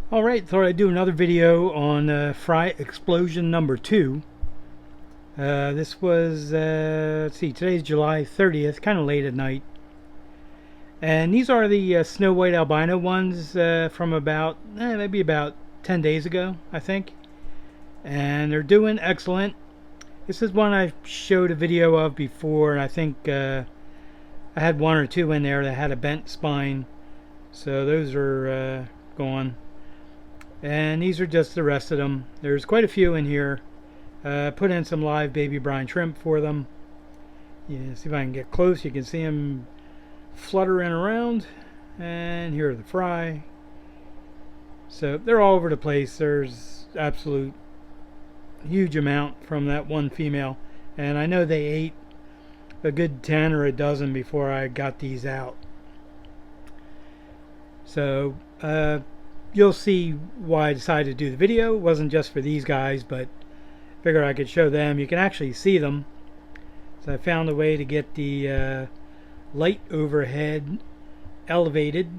Alright, thought I'd do another video on fry explosion number 2. This was, let's see, today's July 30th, kind of late at night. And these are the snow white albino ones from about, maybe about 10 days ago, I think. And they're doing excellent. This is one I showed a video of before, and I think I had one or two in there that had a bent spine. So those are gone. And these are just the rest of them. There's quite a few in here. Put in some live baby brine shrimp for them. Yeah, see if I can get close. You can see them fluttering around. And here are the fry. So they're all over the place. There's absolute huge amount from that one female. And I know they ate a good 10 or a dozen before I got these out. So you'll see why I decided to do the video. It wasn't just for these guys, but I figured I could show them. You can actually see them. So I found a way to get the light overhead elevated,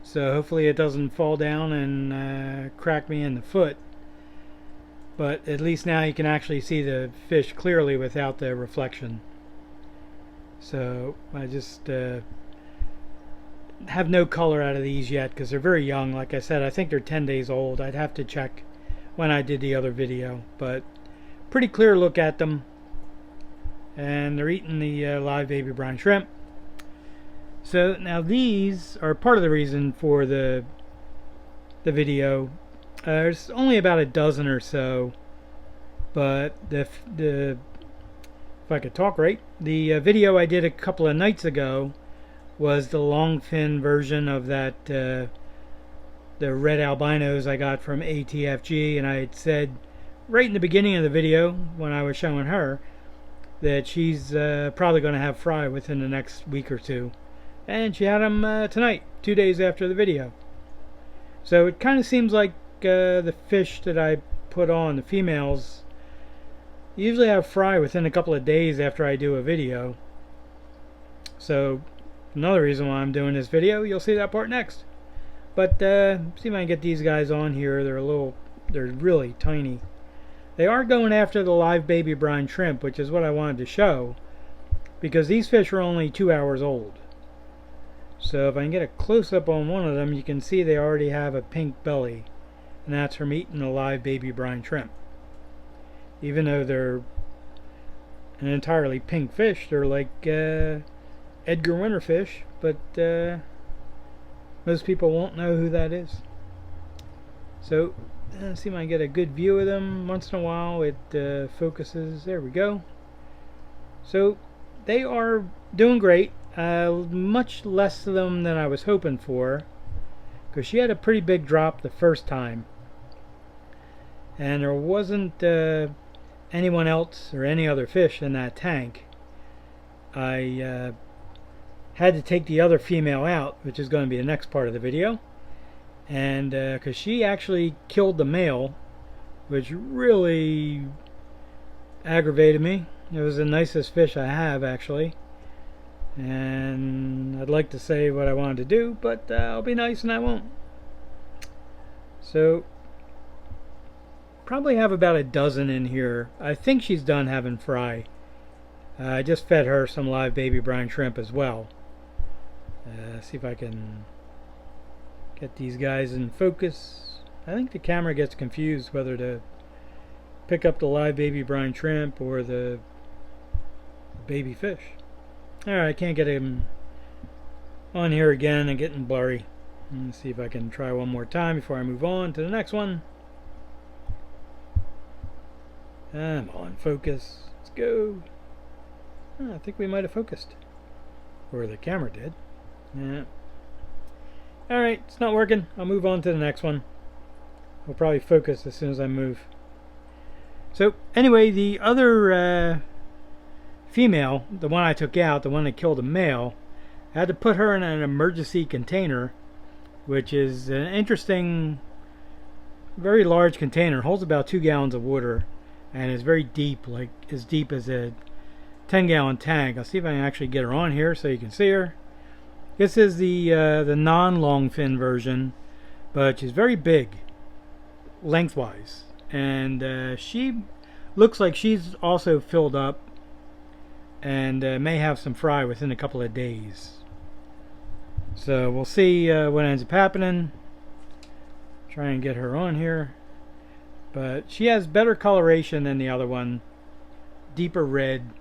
so hopefully it doesn't fall down and crack me in the foot. But at least now you can actually see the fish clearly without the reflection. So I just have no color out of these yet because they're very young. Like I said, I think they're 10 days old. I'd have to check when I did the other video, but pretty clear look at them. And they're eating the live baby brine shrimp. So now these are part of the reason for the video. There's only about a dozen or so, but if I could talk right, the video I did a couple of nights ago was the long fin version of that the red albinos I got from ATFG, and I had said right in the beginning of the video when I was showing her that she's probably going to have fry within the next week or two, and she had them tonight, 2 days after the video. So it kind of seems like the fish that I put on, the females, usually have fry within a couple of days after I do a video. So another reason why I'm doing this video, you'll see that part next. But see if I can get these guys on here. They're really tiny. They are going after the live baby brine shrimp, which is what I wanted to show, because these fish are only 2 hours old. So if I can get a close-up on one of them, you can see they already have a pink belly, and that's from eating the live baby brine shrimp. Even though they're an entirely pink fish, they're like Edgar Winter fish, but most people won't know who that is. So let's see if I can get a good view of them. Once in a while it focuses. There we go. So they are doing great. Much less of them than I was hoping for, because she had a pretty big drop the first time, and there wasn't anyone else or any other fish in that tank. I had to take the other female out, which is going to be the next part of the video, and because she actually killed the male, which really aggravated me. It was the nicest fish I have, actually, and I'd like to say what I wanted to do, but I'll be nice and I won't. So probably have about a dozen in here. I think she's done having fry. I just fed her some live baby brine shrimp as well. See if I can get these guys in focus. I think the camera gets confused whether to pick up the live baby brine shrimp or the baby fish. Alright, I can't get him on here again and getting blurry. Let's see if I can try one more time before I move on to the next one. I'm on focus. Let's go. I think we might have focused. Or the camera did. Yeah. Alright, it's not working. I'll move on to the next one. We'll probably focus as soon as I move. So, anyway, the other female, the one I took out, the one that killed the male, I had to put her in an emergency container, which is an interesting, very large container. It holds about 2 gallons of water, and is very deep, like as deep as a 10-gallon tank. I'll see if I can actually get her on here so you can see her. This is the non-long fin version, but she's very big lengthwise, and she looks like she's also filled up and may have some fry within a couple of days. So we'll see what ends up happening. Try and get her on here, but she has better coloration than the other one, deeper red.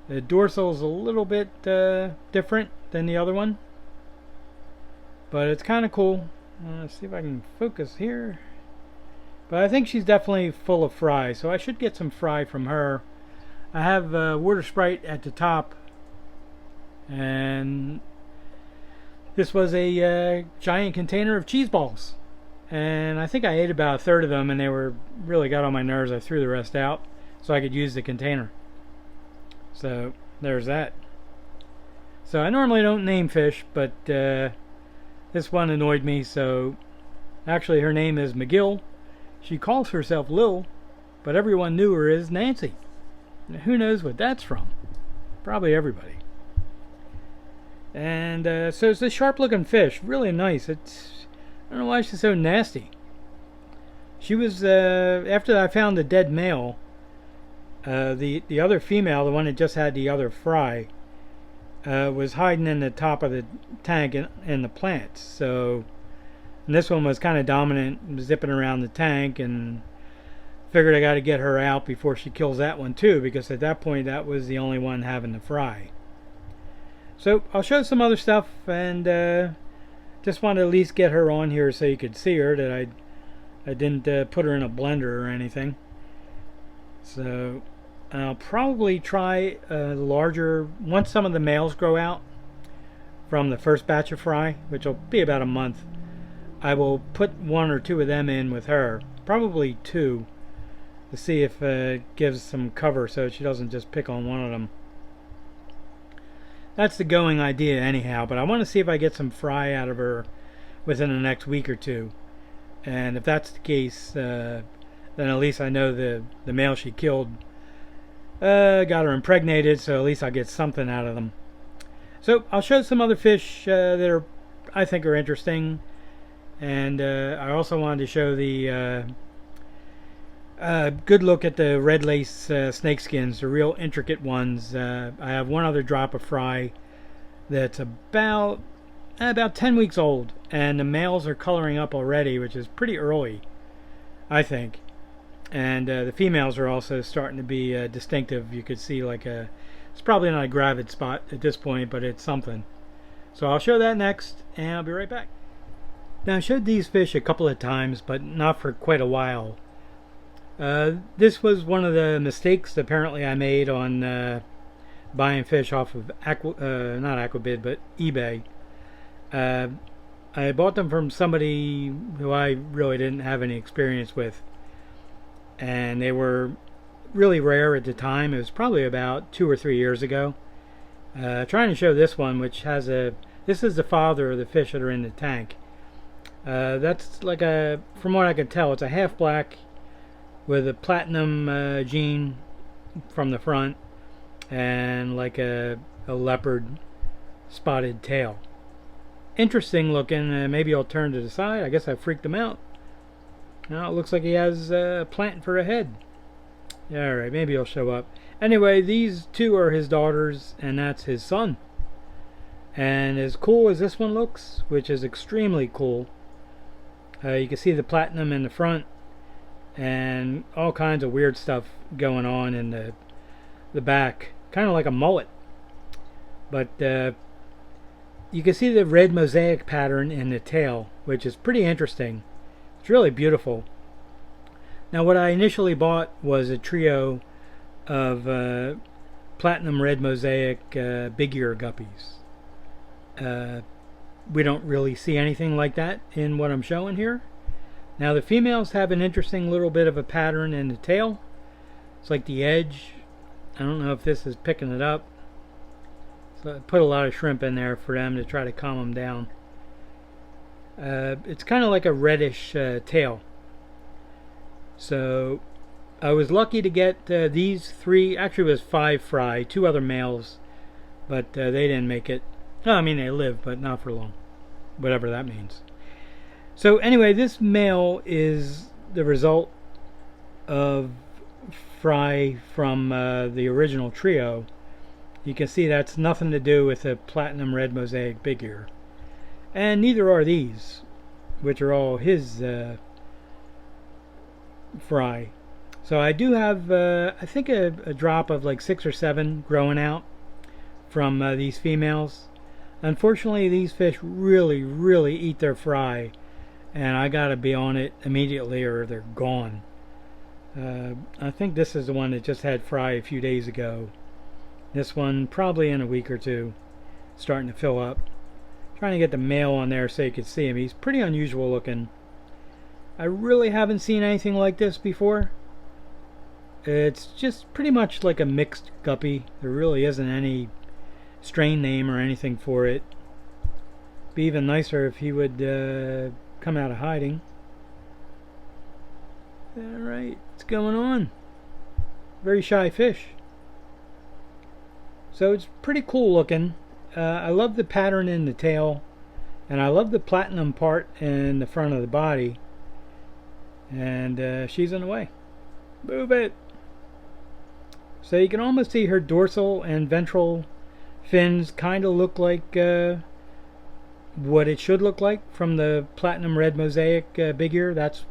The dorsal is a little bit different than the other one, but it's kind of cool. Let's see if I can focus here. But I think she's definitely full of fry, so I should get some fry from her. I have water sprite at the top, and this was a giant container of cheese balls, and I think I ate about a third of them, and they were really got on my nerves. I threw the rest out so I could use the container. So there's that. So I normally don't name fish, but this one annoyed me. So actually her name is McGill. She calls herself Lil, but everyone knew her as Nancy. Now, who knows what that's from? Probably everybody. And so it's a sharp looking fish, really nice. It's, I don't know why she's so nasty. She was after I found the dead male, the other female, the one that just had the other fry, was hiding in the top of the tank in the plants. So, and this one was kind of dominant, zipping around the tank, and figured I got to get her out before she kills that one too, because at that point that was the only one having the fry. So I'll show some other stuff, and just want to at least get her on here so you could see her, that I didn't put her in a blender or anything. So I'll probably try a larger, once some of the males grow out from the first batch of fry, which will be about a month, I will put one or two of them in with her, probably two, to see if it gives some cover so she doesn't just pick on one of them. That's the going idea anyhow, but I want to see if I get some fry out of her within the next week or two. And if that's the case, then at least I know the male she killed got her impregnated, so at least I'll get something out of them. So I'll show some other fish that I think are interesting, and I also wanted to show the good look at the red lace snake skins, the real intricate ones. I have one other drop of fry that's about 10 weeks old, and the males are coloring up already, which is pretty early, I think. And the females are also starting to be distinctive. You could see like it's probably not a gravid spot at this point, but it's something. So I'll show that next, and I'll be right back. Now I showed these fish a couple of times, but not for quite a while. This was one of the mistakes apparently I made on buying fish off of not Aquabid, but eBay. I bought them from somebody who I really didn't have any experience with, and they were really rare at the time. It was probably about 2 or 3 years ago. Trying to show this one, which has this is the father of the fish that are in the tank. That's like from what I can tell, it's a half black with a platinum gene from the front, and like a leopard spotted tail. Interesting looking. Maybe I'll turn to the side. I guess I freaked him out. Now it looks like he has a plant for a head. Alright, maybe he'll show up. Anyway, these two are his daughters, and that's his son. And as cool as this one looks, which is extremely cool, you can see the platinum in the front, and all kinds of weird stuff going on in the back, kind of like a mullet. But you can see the red mosaic pattern in the tail, which is pretty interesting. It's really beautiful. Now what I initially bought was a trio of platinum red mosaic big ear guppies. We don't really see anything like that in what I'm showing here. Now the females have an interesting little bit of a pattern in the tail. It's like the edge. I don't know if this is picking it up. So I put a lot of shrimp in there for them to try to calm them down. It's kind of like a reddish tail. So I was lucky to get these three. Actually it was 5 fry, 2 other males, but they didn't make it. No, I mean they lived, but not for long, whatever that means. So anyway, this male is the result of fry from the original trio. You can see that's nothing to do with the platinum red mosaic big ear, and neither are these, which are all his fry. So I do have I think a drop of like 6 or 7 growing out from these females. Unfortunately, these fish really eat their fry, and I gotta be on it immediately or they're gone. I think this is the one that just had fry a few days ago. This one probably in a week or two, starting to fill up. Trying to get the male on there so you can see him. He's pretty unusual looking. I really haven't seen anything like this before. It's just pretty much like a mixed guppy. There really isn't any strain name or anything for it. Be even nicer if he would come out of hiding. Alright, what's going on? Very shy fish. So it's pretty cool looking. I love the pattern in the tail, and I love the platinum part in the front of the body. And she's on the way. Move it! So you can almost see her dorsal and ventral fins kind of look like what it should look like from the platinum red mosaic big ear. That's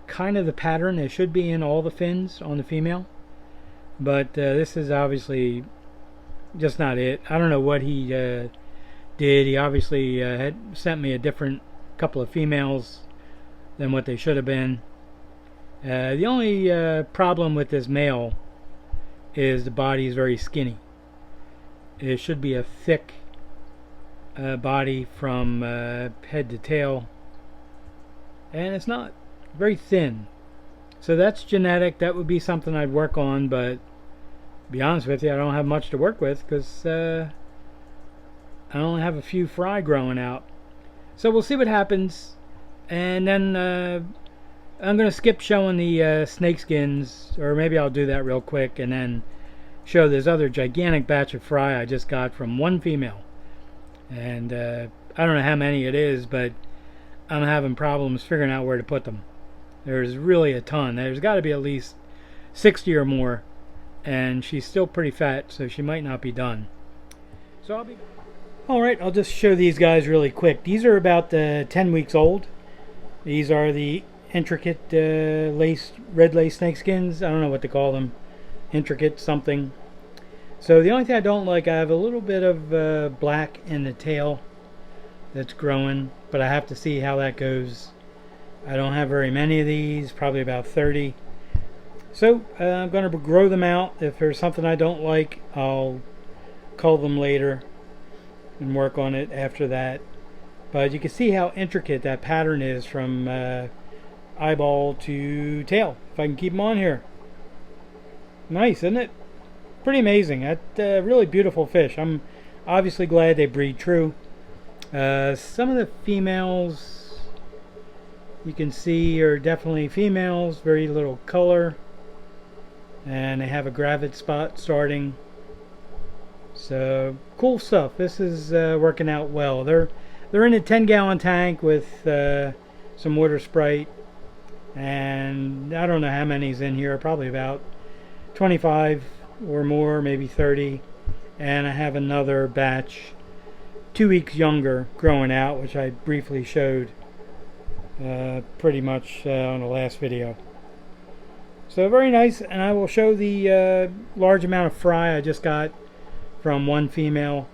kind of the pattern it should be in all the fins on the female. But this is obviously just not it. I don't know what he did. He obviously had sent me a different couple of females than what they should have been. The only problem with this male is the body is very skinny. It should be a thick body from head to tail, and it's not. Very thin. So that's genetic. That would be something I'd work on, but to be honest with you, I don't have much to work with because I only have a few fry growing out. So we'll see what happens, and then I'm going to skip showing the snake skins, or maybe I'll do that real quick and then show this other gigantic batch of fry I just got from one female. And I don't know how many it is, but I'm having problems figuring out where to put them. There's really a ton. There's got to be at least 60 or more, and she's still pretty fat, so she might not be done. So Alright, I'll just show these guys really quick. These are about 10 weeks old. These are the intricate red lace snakeskins. I don't know what to call them. Intricate something. So the only thing I don't like, I have a little bit of black in the tail that's growing, but I have to see how that goes. I don't have very many of these, probably about 30. So I'm going to grow them out. If there's something I don't like, I'll cull them later and work on it after that. But you can see how intricate that pattern is from eyeball to tail. If I can keep them on here. Nice, isn't it? Pretty amazing. That really beautiful fish. I'm obviously glad they breed true. Some of the females you can see are definitely females, very little color, and they have a gravid spot starting. So cool stuff. This is working out well. They're in a 10-gallon tank with some water sprite, and I don't know how many's in here, probably about 25 or more, maybe 30. And I have another batch 2 weeks younger growing out, which I briefly showed pretty much on the last video. So very nice, and I will show the large amount of fry I just got from one female.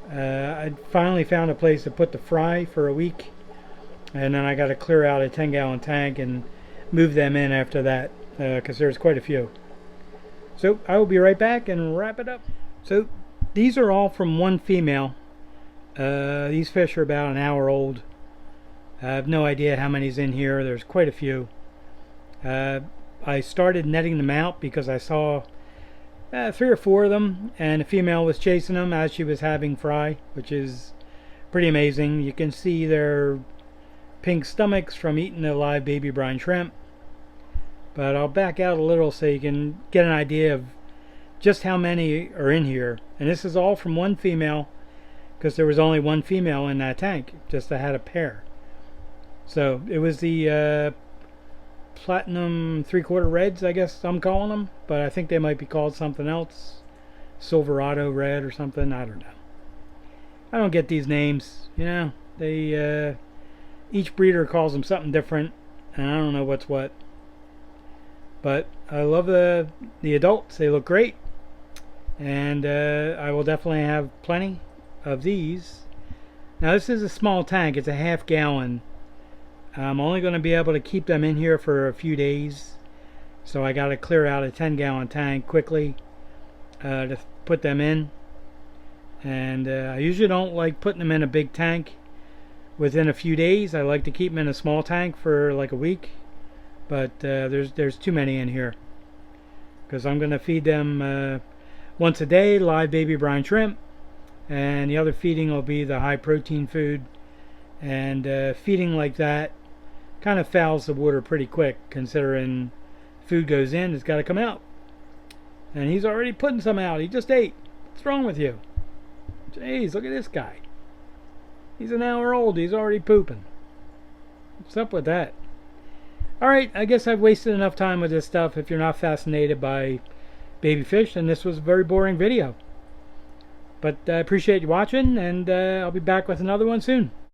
I finally found a place to put the fry for a week, and then I got to clear out a 10-gallon tank and move them in after that because there's quite a few. So I will be right back and wrap it up. So these are all from one female. These fish are about an hour old. I have no idea how many's in here. There's quite a few. I started netting them out because I saw 3 or 4 of them, and a female was chasing them as she was having fry, which is pretty amazing. You can see their pink stomachs from eating the live baby brine shrimp. But I'll back out a little so you can get an idea of just how many are in here. And this is all from one female because there was only one female in that tank. Just I had a pair. So it was the platinum 3/4 reds, I guess I'm calling them, but I think they might be called something else. Silverado red or something, I don't know. I don't get these names, you know. They each breeder calls them something different, and I don't know what's what. But I love the adults. They look great, and I will definitely have plenty of these. Now this is a small tank. It's a ½ gallon. I'm only going to be able to keep them in here for a few days, so I got to clear out a 10-gallon tank quickly to put them in. And I usually don't like putting them in a big tank within a few days. I like to keep them in a small tank for like a week, but there's too many in here because I'm going to feed them once a day live baby brine shrimp, and the other feeding will be the high protein food. And feeding like that kind of fouls the water pretty quick, considering food goes in, it's got to come out. And he's already putting some out. He just ate. What's wrong with you? Jeez, look at this guy. He's an hour old. He's already pooping. What's up with that? Alright, I guess I've wasted enough time with this stuff. If you're not fascinated by baby fish, then this was a very boring video. But I appreciate you watching, and I'll be back with another one soon.